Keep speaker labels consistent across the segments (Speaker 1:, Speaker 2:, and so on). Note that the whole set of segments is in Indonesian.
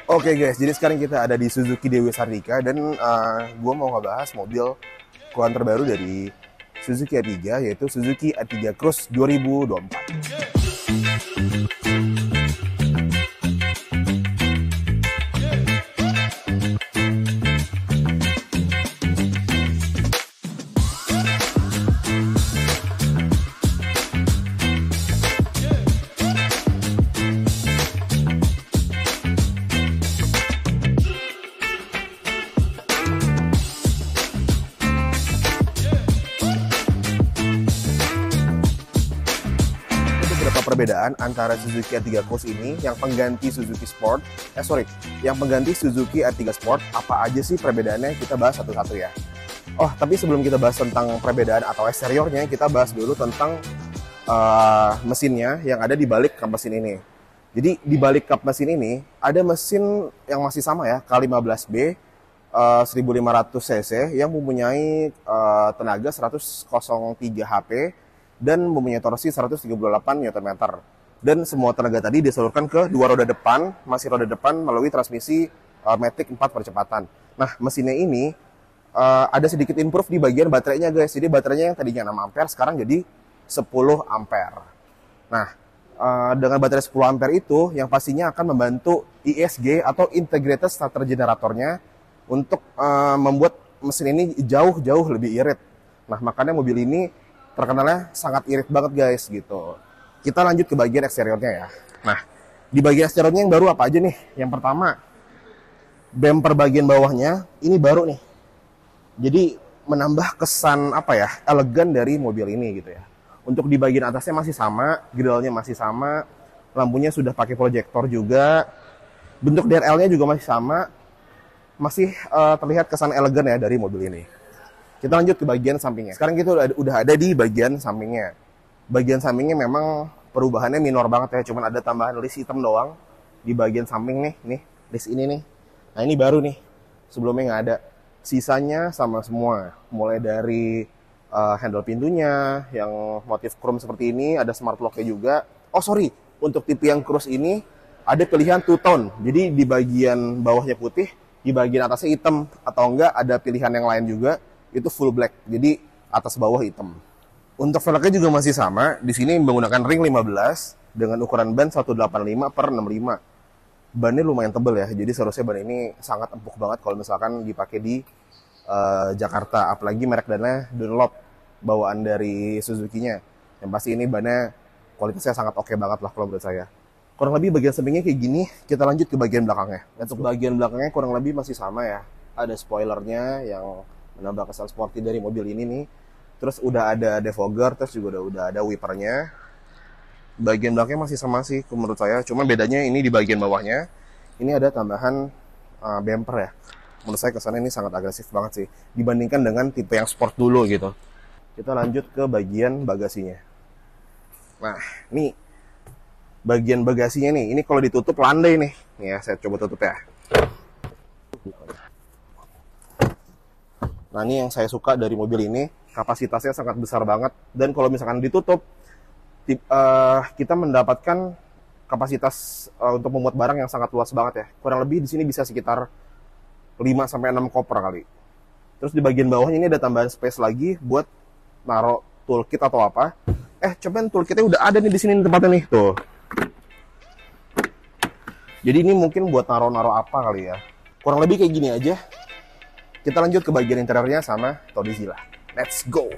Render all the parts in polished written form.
Speaker 1: Oke guys, jadi sekarang kita ada di Suzuki Dewi Sartika dan gue mau ngebahas mobil keluaran terbaru dari Suzuki A3, yaitu Suzuki A3 Cross 2024. Perbedaan antara Suzuki A3 Cross ini yang pengganti Suzuki Sport, yang pengganti Suzuki A3 Sport, apa aja sih perbedaannya? Kita bahas satu-satu ya. Oh, tapi sebelum kita bahas tentang perbedaan atau eksteriornya, kita bahas dulu tentang mesinnya yang ada di balik kap mesin ini. Jadi di balik kap mesin ini ada mesin yang masih sama ya, K15B 1500 cc yang mempunyai tenaga 103 HP dan mempunyai torsi 138 Nm. Dan semua tenaga tadi disalurkan ke dua roda depan, masih roda depan melalui transmisi Matic 4 percepatan. Nah, mesinnya ini ada sedikit improve di bagian baterainya guys. Jadi baterainya yang tadinya 6 ampere sekarang jadi 10 ampere. Nah, dengan baterai 10 ampere itu yang pastinya akan membantu ISG atau Integrated Starter Generatornya untuk membuat mesin ini jauh-jauh lebih irit. Nah, makanya mobil ini terkenalnya sangat irit banget guys gitu. Kita lanjut ke bagian eksteriornya ya. Nah, di bagian eksteriornya yang baru apa aja nih? Yang pertama, bumper bagian bawahnya ini baru nih. Jadi menambah kesan elegan dari mobil ini gitu ya. Untuk di bagian atasnya masih sama, grillnya masih sama, lampunya sudah pakai proyektor juga, bentuk DRL-nya juga masih sama, masih terlihat kesan elegan ya dari mobil ini. Kita lanjut ke bagian sampingnya. Sekarang kita udah ada di bagian sampingnya. Bagian sampingnya memang perubahannya minor banget ya. Cuman ada tambahan list hitam doang di bagian samping nih list ini nih. Nah ini baru nih. Sebelumnya nggak ada. Sisanya sama semua. Mulai dari handle pintunya yang motif chrome seperti ini. Ada smart lock-nya juga. Oh sorry, untuk tipe yang Cross ini ada pilihan two tone. Jadi di bagian bawahnya putih, di bagian atasnya hitam. Atau enggak ada pilihan yang lain juga. Itu full black, jadi atas bawah hitam. Untuk velgnya juga masih sama. Di sini menggunakan ring 15 dengan ukuran ban 185/65. Bannya lumayan tebel ya, jadi seharusnya ban ini sangat empuk banget kalau misalkan dipakai di Jakarta. Apalagi merek dannya Dunlop, bawaan dari Suzuki-nya. Yang pasti ini bannya kualitasnya sangat oke banget lah kalau menurut saya. Kurang lebih bagian sampingnya kayak gini. Kita lanjut ke bagian belakangnya. Untuk bagian belakangnya kurang lebih masih sama ya. Ada spoilernya yang menambah kesan sporty dari mobil ini nih. Terus udah ada defogger, terus juga udah ada wipernya. Bagian belakangnya masih sama sih menurut saya. Cuma bedanya ini di bagian bawahnya. Ini ada tambahan bumper ya. Menurut saya kesannya ini sangat agresif banget sih. Dibandingkan dengan tipe yang sport dulu gitu. Kita lanjut ke bagian bagasinya. Nah, ini bagian bagasinya nih. Ini kalau ditutup landai nih. Nih ya, saya coba tutup ya. Nah ini yang saya suka dari mobil ini, kapasitasnya sangat besar banget. Dan kalau misalkan ditutup, kita mendapatkan kapasitas untuk memuat barang yang sangat luas banget ya. Kurang lebih di sini bisa sekitar 5-6 koper kali. Terus di bagian bawahnya ini ada tambahan space lagi buat naruh toolkit atau apa. Coba toolkitnya udah ada nih di sini tempatnya nih, tuh. Jadi ini mungkin buat naruh-naruh apa kali ya. Kurang lebih kayak gini aja. Kita lanjut ke bagian interiornya sama Todizilla. Let's go!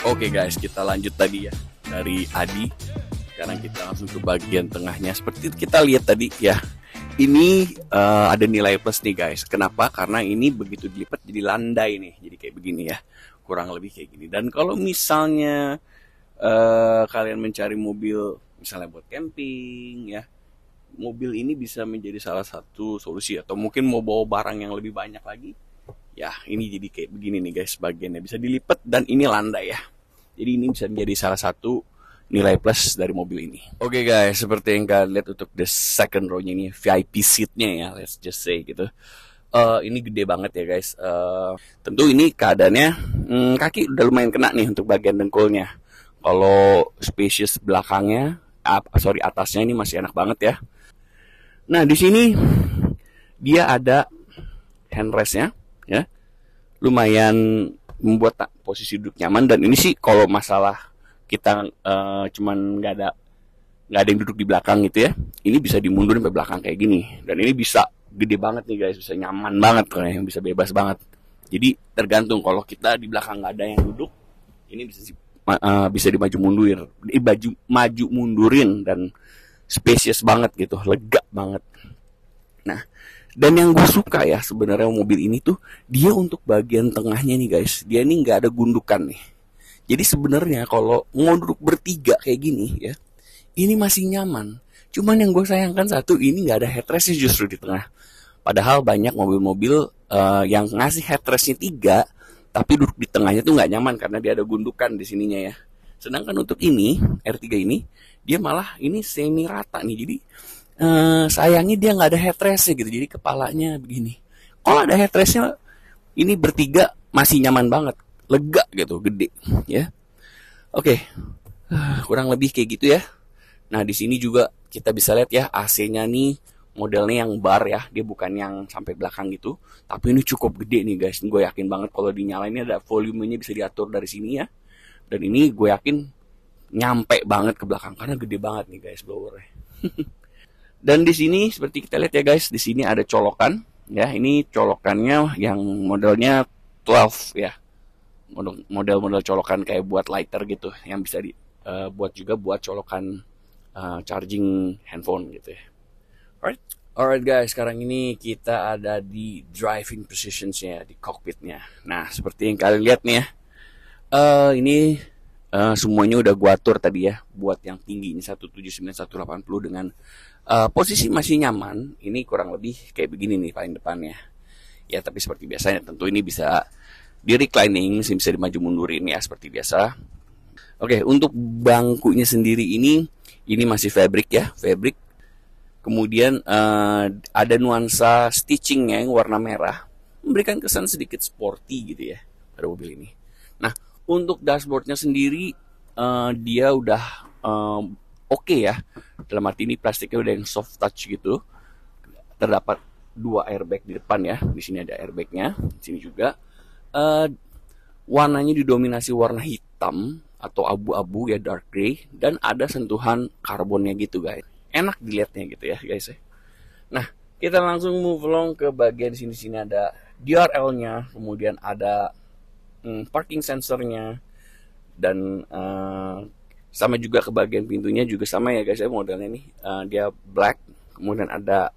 Speaker 2: Oke guys, kita lanjut tadi ya dari Adi. Sekarang kita langsung ke bagian tengahnya. Seperti kita lihat tadi ya, ini ada nilai plus nih guys. Kenapa? Karena ini begitu dilipat jadi landai nih. Jadi kayak begini ya, kurang lebih kayak gini. Dan kalau misalnya kalian mencari mobil misalnya buat camping ya, mobil ini bisa menjadi salah satu solusi. Atau mungkin mau bawa barang yang lebih banyak lagi, ya ini jadi kayak begini nih guys, bagiannya bisa dilipat dan ini landai ya. Jadi ini bisa menjadi salah satu nilai plus dari mobil ini. Oke guys, seperti yang kalian lihat untuk the second row-nya ini, VIP seat-nya ya, let's just say gitu. Ini gede banget ya guys. Tentu ini keadaannya kaki udah lumayan kena nih untuk bagian dengkulnya. Kalau spacious belakangnya, atasnya ini masih enak banget ya. Nah di sini dia ada handrestnya, ya, lumayan membuat posisi duduk nyaman. Dan ini sih kalau masalah kita cuman nggak ada yang duduk di belakang gitu ya, ini bisa dimundurin ke belakang kayak gini. Dan ini bisa gede banget nih guys, bisa nyaman banget kalau yang bisa bebas banget. Jadi tergantung, kalau kita di belakang nggak ada yang duduk, ini bisa dimaju mundurin dan spacious banget gitu, lega banget. Nah, dan yang gue suka ya sebenarnya mobil ini tuh, dia untuk bagian tengahnya nih guys, dia ini nggak ada gundukan nih. Jadi sebenarnya kalau mau duduk bertiga kayak gini ya, ini masih nyaman. Cuman yang gue sayangkan satu, ini nggak ada headrestnya justru di tengah. Padahal banyak mobil-mobil yang ngasih headrestnya 3, tapi duduk di tengahnya tuh nggak nyaman karena dia ada gundukan di sininya ya. Sedangkan untuk ini, R3 ini, dia malah ini semi rata nih. Jadi sayangnya dia nggak ada headrestnya gitu. Jadi kepalanya begini. Kalau ada headrestnya, ini bertiga masih nyaman banget, lega gitu, gede ya. Oke, kurang lebih kayak gitu ya. Nah di sini juga kita bisa lihat ya, AC-nya nih modelnya yang bar ya, dia bukan yang sampai belakang gitu, tapi ini cukup gede nih guys. Gue yakin banget kalau dinyalainnya ada volumenya bisa diatur dari sini ya. Dan ini gue yakin nyampe banget ke belakang karena gede banget nih guys blowernya. Dan di sini seperti kita lihat ya guys, di sini ada colokan ya. Ini colokannya yang modelnya 12 ya. Model colokan kayak buat lighter gitu, yang bisa buat juga buat colokan charging handphone gitu ya. Alright guys, sekarang ini kita ada di driving positions-nya, di cockpitnya. Nah, seperti yang kalian lihat nih ya, ini semuanya udah gua atur tadi ya, buat yang tinggi ini 179 180 dengan posisi masih nyaman. Ini kurang lebih kayak begini nih paling depannya. Ya, tapi seperti biasanya tentu ini bisa di reclining, bisa dimaju mundurin ya seperti biasa. Oke, untuk bangkunya sendiri ini masih fabric ya, fabric. Kemudian ada nuansa stitchingnya yang warna merah, memberikan kesan sedikit sporty gitu ya pada mobil ini. Nah, untuk dashboardnya sendiri dia udah oke ya. Dalam arti ini plastiknya udah yang soft touch gitu. Terdapat 2 airbag di depan ya. Di sini ada airbagnya, di sini juga. Warnanya didominasi warna hitam atau abu-abu ya, dark gray, dan ada sentuhan karbonnya gitu guys. Enak dilihatnya gitu ya guys ya. Nah, kita langsung move along ke bagian sini ada DRL-nya, kemudian ada parking sensornya, dan sama juga ke bagian pintunya juga sama ya guys ya, modelnya nih dia black, kemudian ada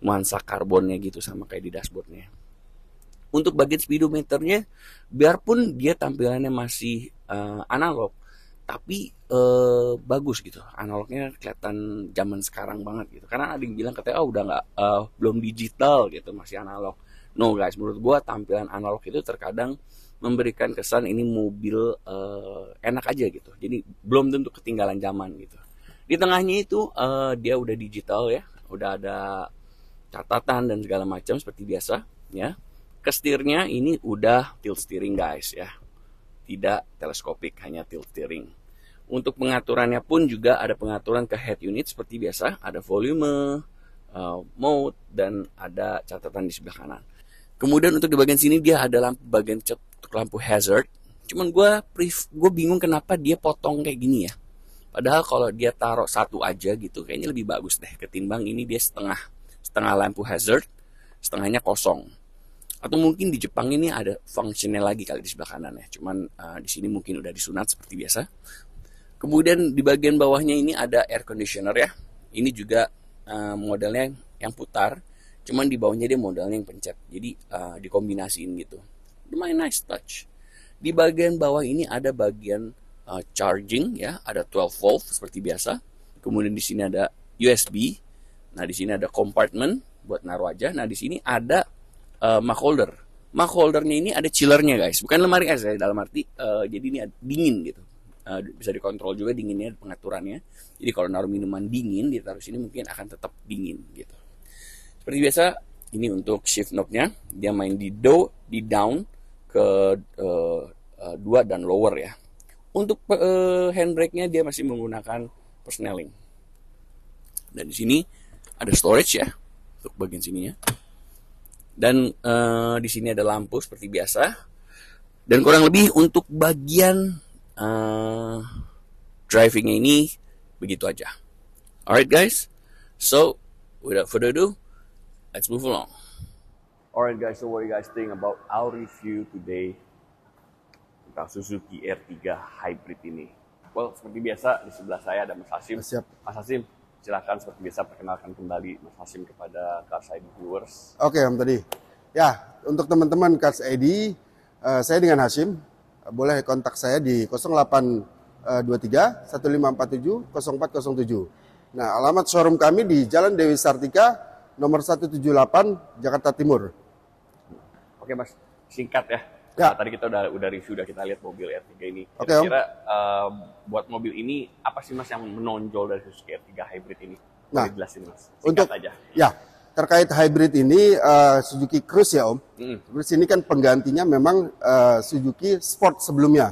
Speaker 2: nuansa karbonnya gitu sama kayak di dashboardnya. Untuk bagian speedometernya, biarpun dia tampilannya masih analog, tapi bagus gitu. Analognya kelihatan zaman sekarang banget gitu. Karena ada yang bilang katanya udah nggak belum digital gitu, masih analog. No guys, menurut gua tampilan analog itu terkadang memberikan kesan ini mobil enak aja gitu. Jadi belum tentu ketinggalan zaman gitu. Di tengahnya itu dia udah digital ya, udah ada catatan dan segala macam seperti biasa ya. Ke setirnya ini udah tilt steering guys ya. Tidak teleskopik, hanya tilt steering. Untuk pengaturannya pun juga ada pengaturan ke head unit seperti biasa, ada volume, mode, dan ada catatan di sebelah kanan. Kemudian untuk di bagian sini dia ada lampu hazard. Cuman gue bingung kenapa dia potong kayak gini ya. Padahal kalau dia taruh satu aja gitu, kayaknya lebih bagus deh ketimbang ini dia setengah lampu hazard, setengahnya kosong. Atau mungkin di Jepang ini ada functionnya lagi kali di sebelah kanan ya. Cuman di sini mungkin udah disunat seperti biasa. Kemudian di bagian bawahnya ini ada air conditioner ya. Ini juga modelnya yang putar. Cuman di bawahnya dia modelnya yang pencet. Jadi dikombinasiin gitu. Lumayan nice touch. Di bagian bawah ini ada bagian charging ya. Ada 12 volt seperti biasa. Kemudian di sini ada USB. Nah di sini ada compartment buat naruh aja. Nah di sini ada mug holder Mug holdernya ini ada chillernya guys, bukan lemari es ya, dalam arti jadi ini dingin gitu. Bisa dikontrol juga dinginnya, pengaturannya. Jadi kalau naruh minuman dingin ditaruh sini mungkin akan tetap dingin gitu. Seperti biasa, ini untuk shift knob-nya, dia main di down ke 2 dan lower ya. Untuk handbrake-nya dia masih menggunakan persneling. Dan di sini ada storage ya untuk bagian sininya. Dan di sini ada lampu seperti biasa. Dan kurang lebih untuk bagian drivingnya ini begitu aja. Alright guys, so without further ado, let's move along. Alright guys, so what do you guys think about our review today tentang Suzuki R3 Hybrid ini? Well, seperti biasa di sebelah saya ada Mas Hasim.
Speaker 1: Siap.
Speaker 2: Mas Hasim, silakan seperti biasa perkenalkan kembali Mas Hasim kepada Cars ID viewers.
Speaker 3: Oke Om tadi. Ya, untuk teman-teman Cars ID, saya dengan Hasim. Boleh kontak saya di 0823 1547 0407. Nah, alamat showroom kami di Jalan Dewi Sartika, nomor 178, Jakarta Timur.
Speaker 2: Oke Mas, singkat ya.
Speaker 3: Ya.
Speaker 2: Tadi kita udah review, udah kita lihat mobil R3 ini.
Speaker 3: Oke, Om.
Speaker 2: Kira-kira buat mobil ini apa sih Mas yang menonjol dari Suzuki R3 Hybrid ini?
Speaker 3: Nah,
Speaker 2: boleh jelasin Mas. Singkat
Speaker 3: untuk
Speaker 2: aja.
Speaker 3: ya terkait hybrid ini Suzuki Cruise ya Om. Cruise ini kan penggantinya memang Suzuki Sport sebelumnya,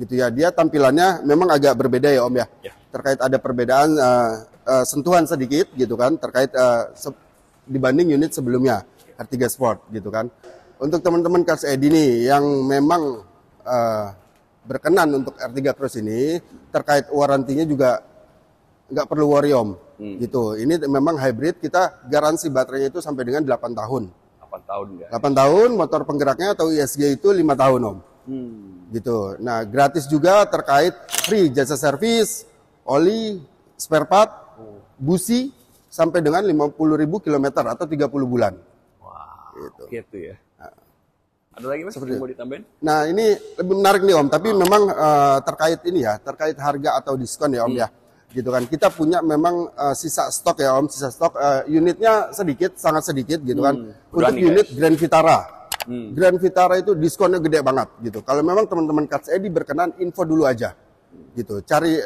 Speaker 3: gitu ya. Dia tampilannya memang agak berbeda ya Om ya.
Speaker 2: Ya.
Speaker 3: Terkait ada perbedaan sentuhan sedikit gitu kan terkait dibanding unit sebelumnya R3 Sport gitu kan. Untuk teman-teman Cars ID ini yang memang berkenan untuk R3 Cross ini, terkait warantinya juga nggak perlu worry Om. Gitu. Ini memang hybrid, kita garansi baterainya itu sampai dengan 8 tahun.
Speaker 2: 8 tahun ya?
Speaker 3: 8 tahun, motor penggeraknya atau ISG itu 5 tahun Om. Gitu. Nah, gratis juga terkait free jasa servis, oli, spare part, busi, sampai dengan 50.000 km atau 30 bulan.
Speaker 2: Wah,
Speaker 3: Gitu.
Speaker 2: gitu ya. Ada lagi Mas yang mau ditambahin?
Speaker 3: Nah, ini lebih menarik nih Om, tapi memang terkait ini ya, terkait harga atau diskon ya Om ya. Gitu kan. Kita punya memang sisa stok ya Om, sisa stok unitnya sedikit, sangat sedikit gitu kan. Untuk unit guys. Grand Vitara. Grand Vitara itu diskonnya gede banget gitu. Kalau memang teman-teman Cars ID berkenan, info dulu aja. Gitu. Cari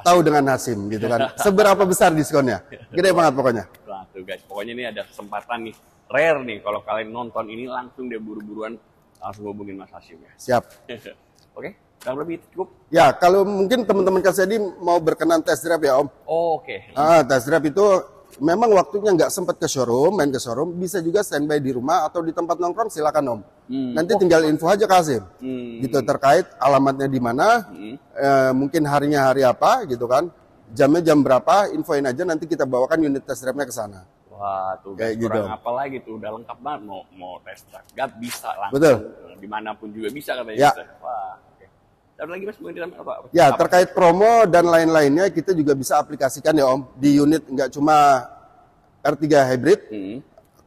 Speaker 3: tahu dengan Hasim gitu kan. Seberapa besar diskonnya? Gede banget pokoknya.
Speaker 2: Nah, tuh guys, pokoknya ini ada kesempatan nih. Rare nih kalau kalian nonton ini langsung deh buru-buruan langsung hubungin Mas Hasim ya.
Speaker 3: Siap.
Speaker 2: Oke, kurang lebih cukup.
Speaker 3: Ya, kalau mungkin teman-teman Cars ID mau berkenan test drive ya Om.
Speaker 2: Oh, oke.
Speaker 3: Test drive itu memang waktunya nggak sempat ke showroom, main ke showroom, bisa juga standby di rumah atau di tempat nongkrong, silakan Om. Nanti tinggal info aja ke Hasim. Gitu, terkait alamatnya di mana, mungkin harinya hari apa gitu kan, jamnya jam berapa, infoin aja, nanti kita bawakan unit test drive-nya ke sana.
Speaker 2: Wah, tuh guys,
Speaker 3: Kayak
Speaker 2: kurang
Speaker 3: gitu.
Speaker 2: apa lagi tuh, udah lengkap banget. Mau test drive, nggak bisa langsung.
Speaker 3: Betul.
Speaker 2: Dimanapun juga bisa katanya.
Speaker 3: Ya.
Speaker 2: Bisa. Wah, oke. Ada lagi Mas, mau ditambah apa?
Speaker 3: Ya,
Speaker 2: Apa?
Speaker 3: terkait promo dan lain-lainnya, kita juga bisa aplikasikan ya Om, di unit nggak cuma R3 Hybrid,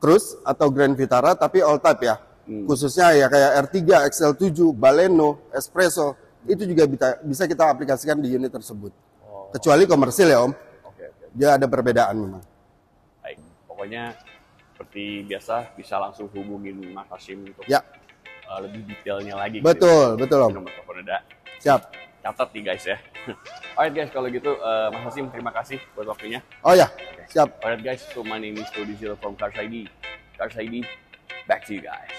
Speaker 3: Cruise atau Grand Vitara, tapi all type ya. Khususnya ya kayak R3, XL7, Baleno, Espresso, itu juga bisa kita aplikasikan di unit tersebut. Kecuali komersil ya Om,
Speaker 2: Oke.
Speaker 3: dia ada perbedaan memang.
Speaker 2: Baik, pokoknya seperti biasa bisa langsung hubungin Mas Hasim untuk
Speaker 3: Ya,
Speaker 2: lebih detailnya lagi.
Speaker 3: betul Om.
Speaker 2: Nomor telepon ada.
Speaker 3: Siap.
Speaker 2: Catat nih guys ya. Alright guys, kalau gitu Mas Hasim terima kasih buat waktunya.
Speaker 3: Oh ya, siap.
Speaker 2: Alright guys, so my name is Cody Zero from Cars ID. Cars ID, back to you guys.